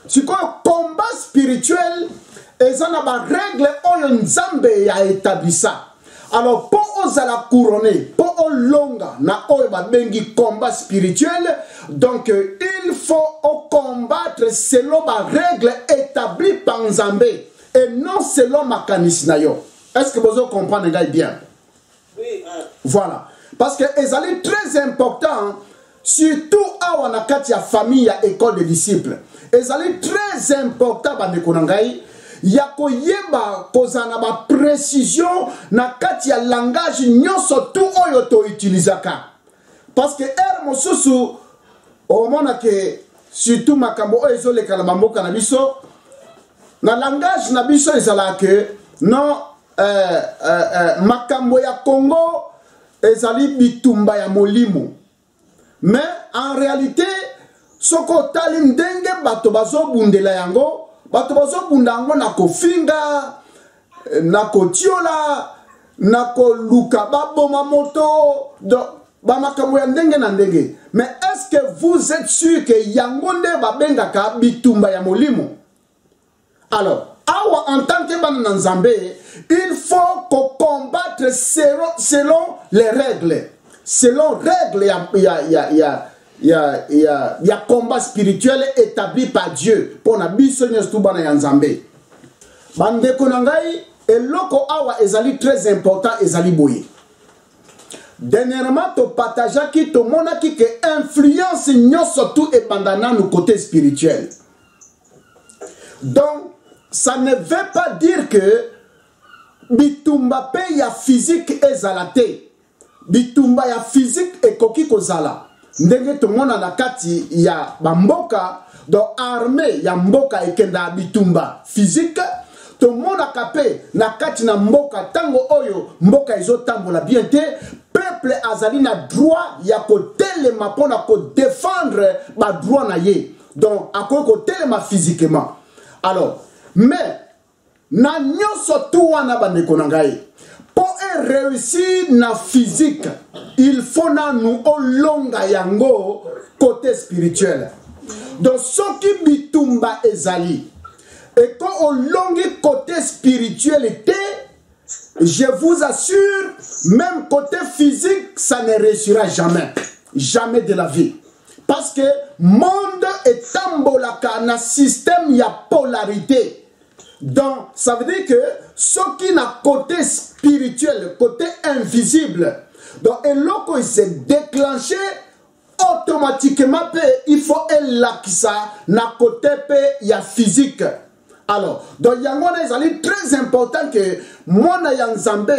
Si quoi combat spirituel, ils ont des règles oyo nzambe a établi ça. Alors pour la couronner, pour longa na oyo bengi combat spirituel, donc il faut combattre selon les règles établies par nzambe et non selon mécanisme. Est-ce que vous comprenez bien? Oui. Voilà. Parce que c'est très important, surtout à la famille et école de disciples. C'est très important, il y a une précision dans le langage, surtout au utilisé. Parce que surtout makambo ezole kalamambo kanabiso na langage na biso ezala que non makambo ya Congo ezali bitumba ya molimo, mais en réalité soko tali ndenge bato bazo bundela yango, bato bazo bunda yango na kofinga na kotiola na koluka baboma moto ba makambo ya ndenge na ndenge. Mais est-ce que vous êtes sûr que yango nde babengaka bitumba ya molimo? Alors awa en tant que bana nzambe, il faut qu'on combatte selon les règles. Selon règles, il y a combat spirituel établi par Dieu. Pour na biso nyostu bana ya nzambe. Bande konangai eloko awa ezali très important ezali boye. Dernièrement, tu partages qui te montre qui influence surtout et pendant nous côté spirituel. Donc, ça ne veut pas dire que bitumba pe ya physique et zalate. Bitumba ya physique et koki kozala. Ndenge to mona na kati ya bamboka do armée ya mboka ekenda bitumba physique. To mona kape na kati na mboka tango oyo mboka izo tambola bien te. Peuple azali na droit ya kotelema pona ko défendre ba droit na ye. Donc ako kotelema physiquement. Alors, mais na nyoso tu wana bandeko na ngai. Pour réussir na physique, il faut na nous olonga yango côté spirituel. Donc ce qui bitumba ezali et quand olongi côté spiritualité, je vous assure, même côté physique, ça ne réussira jamais. Jamais de la vie. Parce que monde est tambolaka na système ya polarité. Donc, ça veut dire que ce qui n'a côté spirituel, côté invisible, donc et lorsqu'il il s'est déclenché, automatiquement, il faut ça na côté ya physique. Alors, donc yangona est très important que mona yanzambe,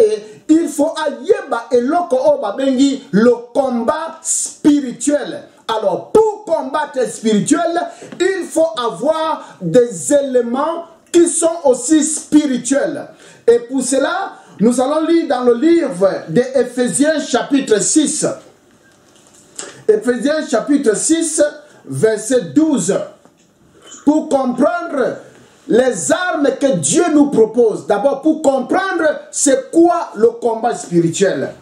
il faut ayeba et loko oba bengi le combat spirituel. Alors, pour combattre spirituel, il faut avoir des éléments qui sont aussi spirituels. Et pour cela, nous allons lire dans le livre d'Éphésiens chapitre 6. Éphésiens chapitre 6, verset 12. Pour comprendre les armes que Dieu nous propose. D'abord, pour comprendre c'est quoi le combat spirituel.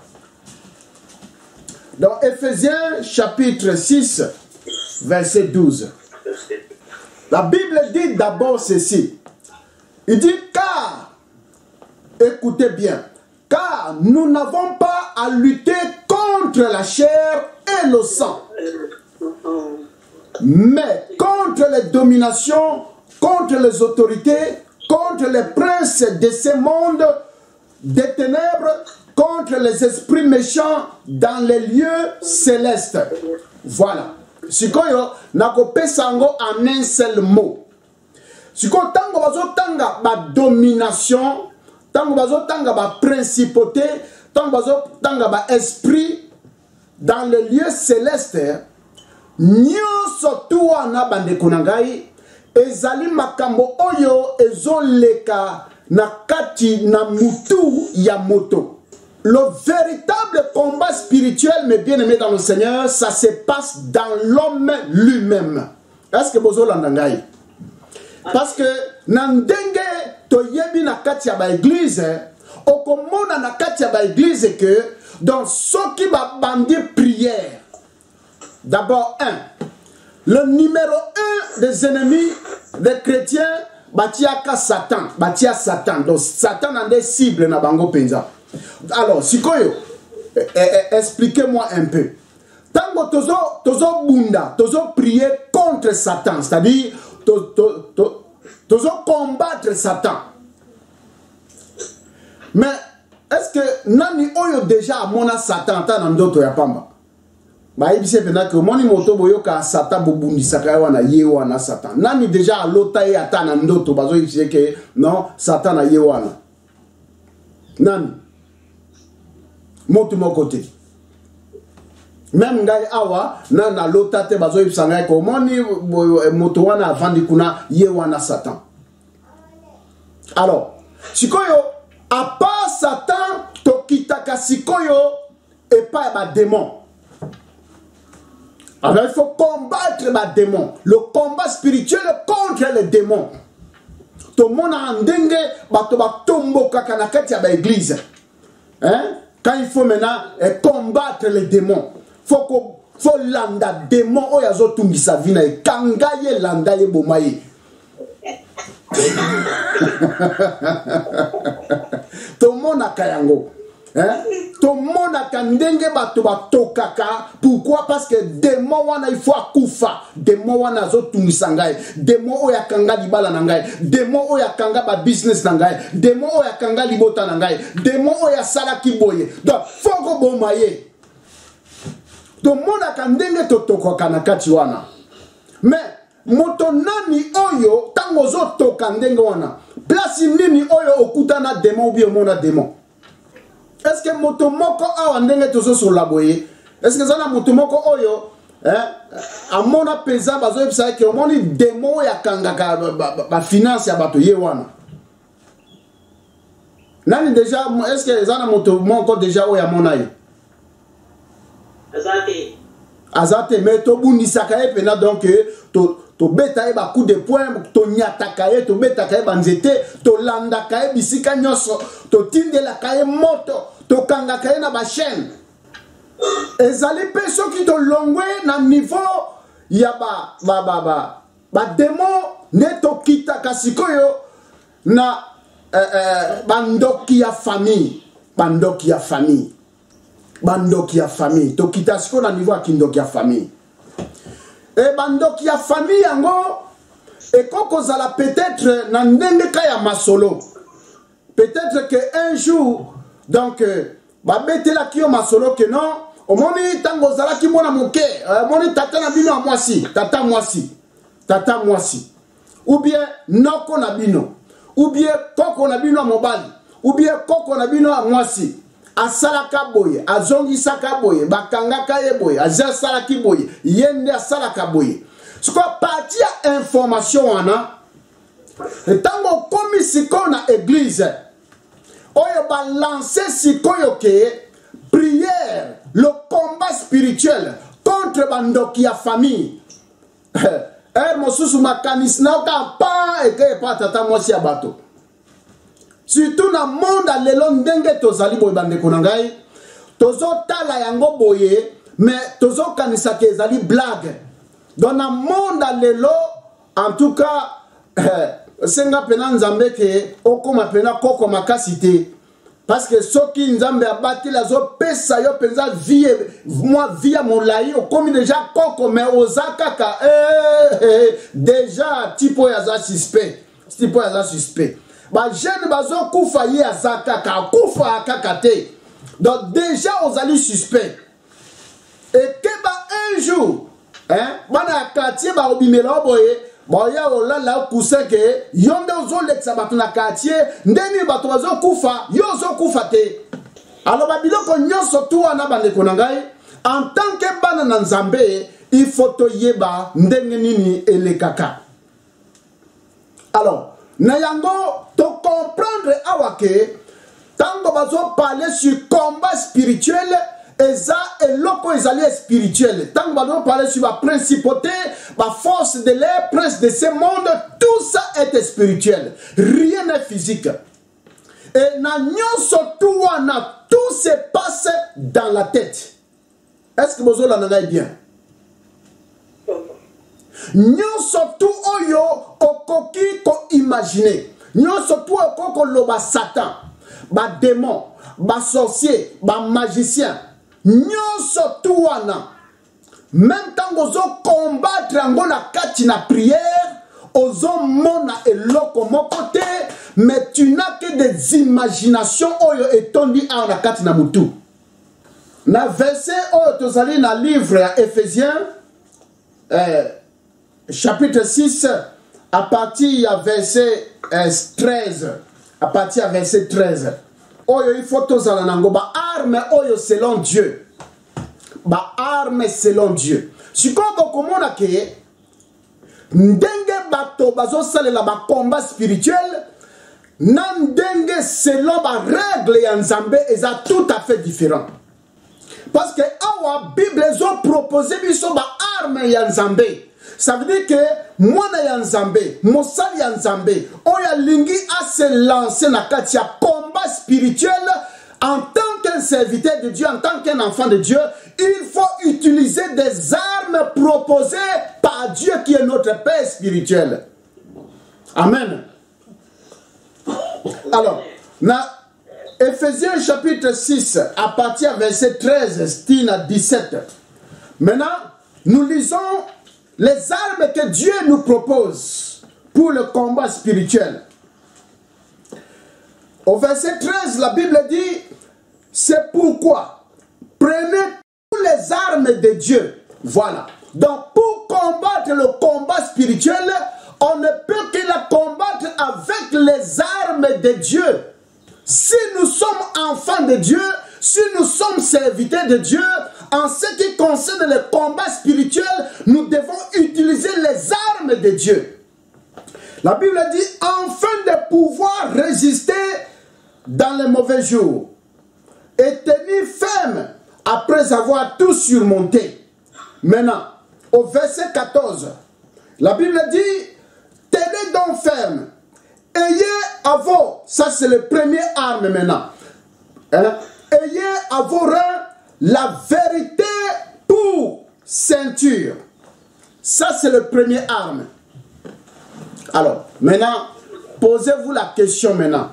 Dans Éphésiens chapitre 6, verset 12. La Bible dit d'abord ceci. Il dit car, écoutez bien, car nous n'avons pas à lutter contre la chair et le sang, mais contre les dominations, contre les autorités, contre les princes de ce monde des ténèbres, contre les esprits méchants dans les lieux célestes. Voilà. Sikoyo nakopesango en un seul mot. Sikoyo tango bazo tanga ba domination, tango bazo tanga ba principauté, tango bazo tanga ba esprit dans les lieux célestes. Nyoso tuwa na bandeko na ngai ezali makambo oyo ezoleka na kati na mutu ya moto. Le véritable combat spirituel, mes bien-aimés dans le Seigneur, ça se passe dans l'homme lui-même. Est-ce que vous avez? Parce que nandenge to yebi na kati ya ba église, okomona na kati ya ba église que dans ce qui va bander prière. D'abord le numéro 1 des ennemis, les chrétiens batiaka Satan, batia Satan. Donc Satan a des cibles na bango penza. Alors, sikoyo, expliquez-moi un peu. Tango tozo bunda, tozo prier contre Satan, c'est-à-dire tozo combattre Satan. Mais est-ce que nani oyo déjà mona Satan ta na ndoto ya pamba? Ba ibise pena que moni moto boyo ka Satan bobundi saka wana ye wana Satan. Nani déjà lota ye ata na ndoto bazo ibise que non Satan na ye wana. Nani? Moto mon côté. Même ngai awa na lota te bazo ibisa ngai ko moni moto wana avandi kuna ye wana Satan. Alors, sikoyo à part Satan, tokitaka sikoyo et pas ma démon. Alors il faut combattre ma démon. Le combat spirituel contre les démons. Tout le monde a un dengue, bato tombo kakanakati à l'église. Hein? Quand il faut maintenant combattre les démons, faut landa démon oyazo tungi sa vina e kangaye landa ye bomaye. Tout le monde a kayango. Hein? Tout le monde a kandenge bato batokaka. Pourquoi? Parce que démon wana il faut akufa. Démon wana zo tungisangai. Démon oya kanga libala nangai. Démon oya kanga ba business nangai. Démon oya kanga libota nangai. Démon oya sala kiboye. Donc faut ko bomaye. Tout le monde a kandenge totoko kanakati wana. Mais moto nani oyo tango zo toka ndenge wana place nini oyo okutana démon ou bien mona démon? Est-ce que moto moko awa ndenge tozo sur la boye? Est-ce que zana moto moko oyo amona pesa bazo ebisa ke omoni démon ya kangaka ba finance ya bato ye wana? Nani déjà est-ce que zana moto moko déjà oya mona ye? Azate mais to bundisaka ye pena donc to beta e ba coup de poing to nyataka ye to beta ka e banzete to landa ka e bisika nyoso to tindela ka e moto to kanga ka e na ba chaîne ezali pe soki to longwe na niveau ya ba démon ne to kita kasikoyo na bandoki ya famille bandoki ya famille bandoki ya famille to kita siko na niveau ya kindoki ya famille. Et bandoki ya famille yango et koko zala peut-être na ndenge ka ya masolo. Peut-être que un jour donc ba betela kio masolo que non omoni tango zala ki mona moke omoni tata na bino mwasi tata mwasi ou bien noko na bino ou bien koko na bino mobali ou bien koko na bino mwasi asalaka boye azongisaka boye bakangaka ye boye azasalaki boye yende asalaka boye siko parti ya information wana tango komi siko na église oyo balancer sikoyo ke prière le combat spirituel contre bandoki ya famille mosusu makanisi na ka pa eke pa tata mwasi ya bato. Surtout dans le monde à l'élon ndenge tozali boye bandeko na ngai tozo tala yango boye mais tozo kanisa ke ezali blague. Dans le monde à l'élon en tout cas senga pena nzambe ke okoma pena koko makasite parce que soki nzambe abati la zo pesa yo penza vie moi via molai okomi déjà koko mais ozakaka déjà tipo ya za suspect. Ba jeune bazo kufa ye azaka ka kufa kakate. Donc déjà aux alliés suspects. Et que ba un jour bana quartier ba obimela boye ba ya olala kusa ke yonde ozo lexa bato na quartier ndeni bato bazo kufa yo zo kufa te. Alors ba biloko nyonso tu wana bandeko na ngai en tant que bana na nzambe il faut to yeba ndenge nini elekaka. Alors nayango to comprendre awake tango bazo parler sur combat spirituel eza eloko ezali spirituel tango bazo parler sur la principauté la force de l'air prince de ce monde tout ça est spirituel rien n'est physique et na nyonso tout wana tout se passe dans la tête. Est-ce que bozo la nanga bien nyonso tout oyo oko imaginer. Nyonso tout koko loba Satan, ba démon, ba sorcier, ba magicien. Nyonso tout wana. Même temps ozo combattre ngo na kati na prière, ozo mona eloko moko te, mais tu n'as que des imaginations oyo etondi na kati na mutu. Na verset oyo tozali na livre ya Éphésiens chapitre 6 à partir du verset 13. À partir du verset 13. Oyo il faut tozala nango ba arme oyo selon Dieu. Ba arme selon Dieu. Sikoyo komona ke ndenge bato bazo salela ba combat spirituel na ndenge selon ba règle ya Nzambe eza tout à fait différent. Parce que awa Bible ont proposé biso ba arme ya Nzambe. Ça veut dire que mwana ya Nzambe, mosali ya Nzambe, oya lingi a se lancer na kati ya combat spirituel en tant qu'un serviteur de Dieu, en tant qu'un enfant de Dieu, il faut utiliser des armes proposées par Dieu qui est notre Père spirituel. Amen. Alors, na Éphésiens chapitre 6, à partir du verset 13, à 17. Maintenant, nous lisons les armes que Dieu nous propose pour le combat spirituel. Au verset 13, la Bible dit, c'est pourquoi prenez toutes les armes de Dieu. Voilà. Donc, pour combattre le combat spirituel, on ne peut que la combattre avec les armes de Dieu. Si nous sommes enfants de Dieu, si nous sommes serviteurs de Dieu, en ce qui concerne le combat spirituel, nous devons utiliser les armes de Dieu. La Bible dit, afin de pouvoir résister dans les mauvais jours et tenir ferme après avoir tout surmonté. Maintenant, au verset 14, la Bible dit, tenez donc ferme. Ayez à vous, ça c'est le premier arme maintenant. Hein? Ayez à vos reins la vérité pour ceinture. Ça c'est le premier arme. Alors, maintenant, posez-vous la question maintenant.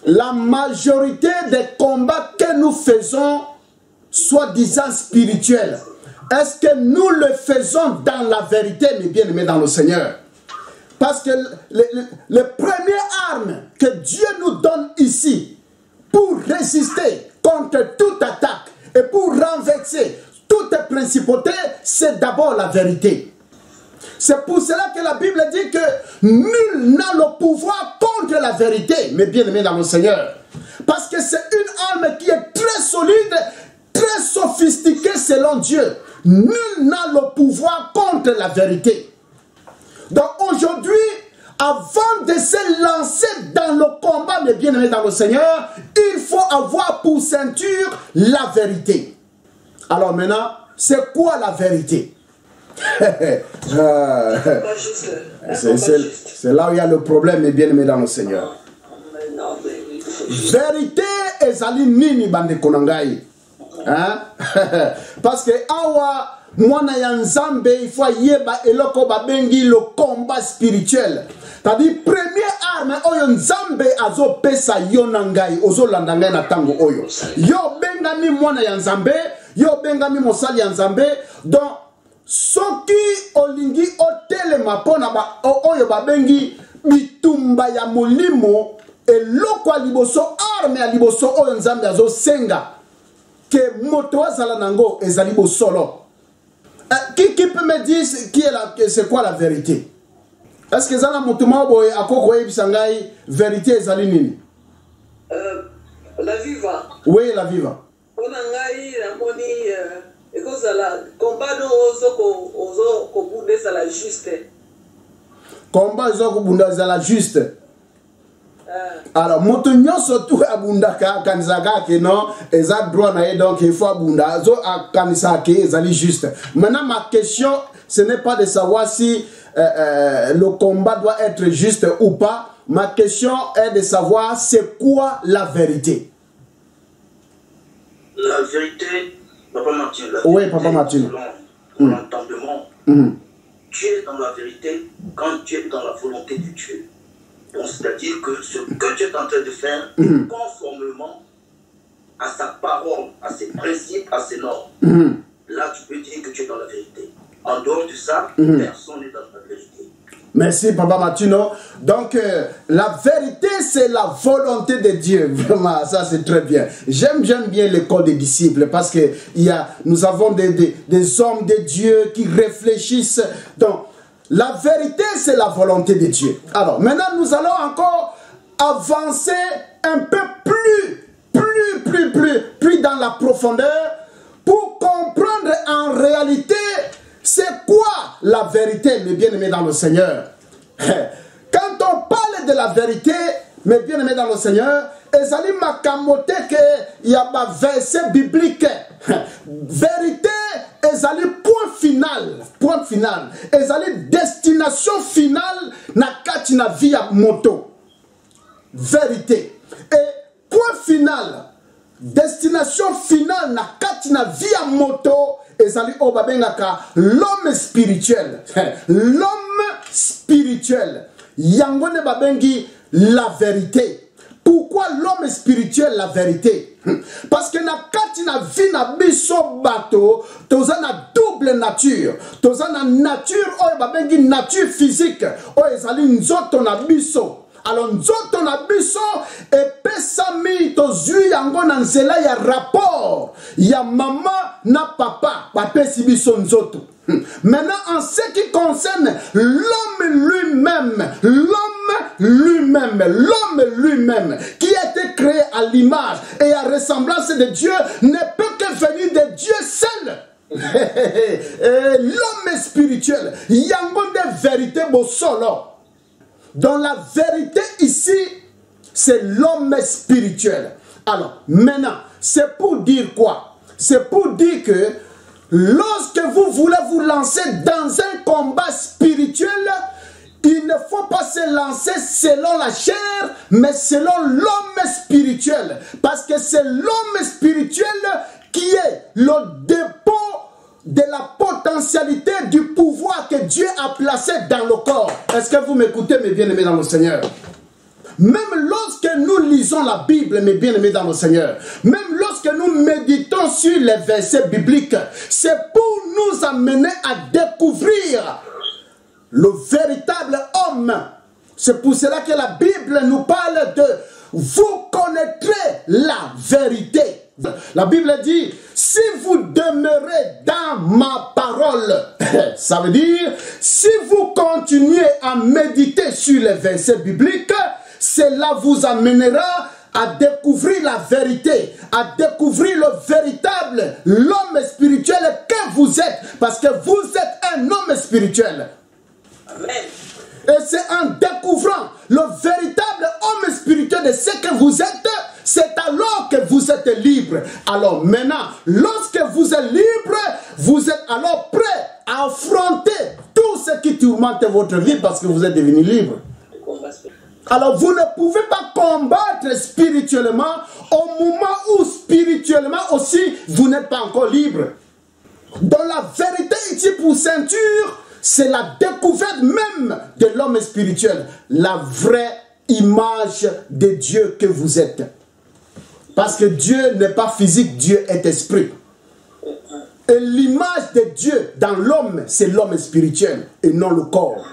La majorité des combats que nous faisons, soi-disant spirituels, est-ce que nous le faisons dans la vérité, mes bien-aimés dans le Seigneur? Parce que le premier arme que Dieu nous donne ici pour résister contre toute attaque et pour renverser toute principauté, c'est d'abord la vérité. C'est pour cela que la Bible dit que nul n'a le pouvoir contre la vérité, mes bien-aimés dans le Seigneur. Parce que c'est une arme qui est très solide, très sophistiquée selon Dieu. Nul n'a le pouvoir contre la vérité. Donc aujourd'hui, avant de se lancer dans le combat, mes bien-aimés dans le Seigneur, il faut avoir pour ceinture la vérité. Alors maintenant, c'est quoi la vérité? C'est là où il y a le problème, mes bien-aimés dans le Seigneur. Vérité ezali nini bande konangai? Hein? Parce que awa mwana ya Nzambe il faut yeba eloko babengi le combat spirituel. C'est-à-dire première arme oyo Nzambe azo pesa yo nangai ozo landanga na tango oyo. Yo bengami mwana ya Nzambe, yo bengami mosali ya Nzambe. Donc soki olingi otelema pona ba oyo babengi bitumba ya molimo eloko liboso arme ya liboso oyo Nzambe azo senga que moto azala nango ezali bo solo. Qui peut me dire c'est quoi la vérité? Est-ce que zana moto maboy akoko yebisangai vérité ezali nini? La viva. Oui, la viva. Onangai ramoni ekozala combat no ozo ko bundesa la juste. Combat ozo ko bundesa la juste. Alors, moto nyonso tout abundaka kanisaka ke non, eza droit na donc il faut abunda zo kanisaka ezali juste. Maintenant ma question ce n'est pas de savoir si le combat doit être juste ou pas. Ma question est de savoir c'est quoi la vérité. La vérité, Papa Martin. Oui, Papa Martin. L'entendement. Tu es dans la vérité quand tu es dans la volonté de Dieu. Donc, c'est-à-dire que ce que tu es en train de faire, conformément à sa parole, à ses principes, à ses normes, là, tu peux dire que tu es dans la vérité. En dehors de ça, personne n'est dans la vérité. Merci, Papa Martino. Donc, la vérité, c'est la volonté de Dieu. Vraiment, ça, c'est très bien. J'aime bien l'école des disciples parce que nous avons des hommes de Dieu qui réfléchissent. Donc, la vérité, c'est la volonté de Dieu. Alors, maintenant, nous allons encore avancer un peu plus dans la profondeur pour comprendre en réalité c'est quoi la vérité, mes bien-aimés dans le Seigneur. Quand on parle de la vérité, mes bien-aimés dans le Seigneur, ezali makamote que il y a un verset biblique. Vérité, ezali point final. Ezali destination finale na kati na via moto. Vérité. Et point final, destination finale na kati na via moto. Ezali obabengaka l'homme spirituel. L'homme spirituel. Yangone babengi la vérité. Pourquoi l'homme spirituel la vérité? Parce que na kati na vie na biso bato, toza na double nature. Toza na nature oyo babengi nature physique. Oyo ezali nzoto na biso. Alors nzoto na biso epesami tozwi yango na nzela ya rapport ya mama na papa bapesi biso nzoto. Maintenant en ce qui concerne l'homme lui-même qui a été créé à l'image et à ressemblance de Dieu ne peut que venir de Dieu seul. L'homme spirituel yango de vérité bosolo. Dans la vérité ici, c'est l'homme spirituel. Alors, maintenant, c'est pour dire quoi? C'est pour dire que lorsque vous voulez vous lancer dans un combat spirituel, il ne faut pas se lancer selon la chair, mais selon l'homme spirituel. Parce que c'est l'homme spirituel qui est le dépôt de la potentialité du pouvoir que Dieu a placé dans le corps. Est-ce que vous m'écoutez, mes bien-aimés dans le Seigneur? Même lorsque nous lisons la Bible, mes bien-aimés dans le Seigneur, même lorsque nous méditons sur les versets bibliques, c'est pour nous amener à découvrir le véritable homme. C'est pour cela que la Bible nous parle de « vous connaîtrez la vérité ». La Bible dit, si vous demeurez dans ma parole, ça veut dire, si vous continuez à méditer sur les versets bibliques, cela vous amènera à découvrir la vérité, à découvrir le véritable, l'homme spirituel que vous êtes, parce que vous êtes un homme spirituel. Amen. Et c'est en découvrant le véritable homme spirituel de ce que vous êtes, c'est alors que vous êtes libre. Alors maintenant, lorsque vous êtes libre, vous êtes alors prêt à affronter tout ce qui tourmente votre vie parce que vous êtes devenu libre. Alors vous ne pouvez pas combattre spirituellement au moment où spirituellement aussi vous n'êtes pas encore libre. Dans la vérité ici pour ceinture, c'est la découverte même de l'homme spirituel, la vraie image de Dieu que vous êtes. Parce que Dieu n'est pas physique, Dieu est esprit. Et l'image de Dieu dans l'homme, c'est l'homme spirituel et non le corps.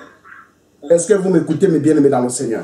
Est-ce que vous m'écoutez, mes bien-aimés dans le Seigneur?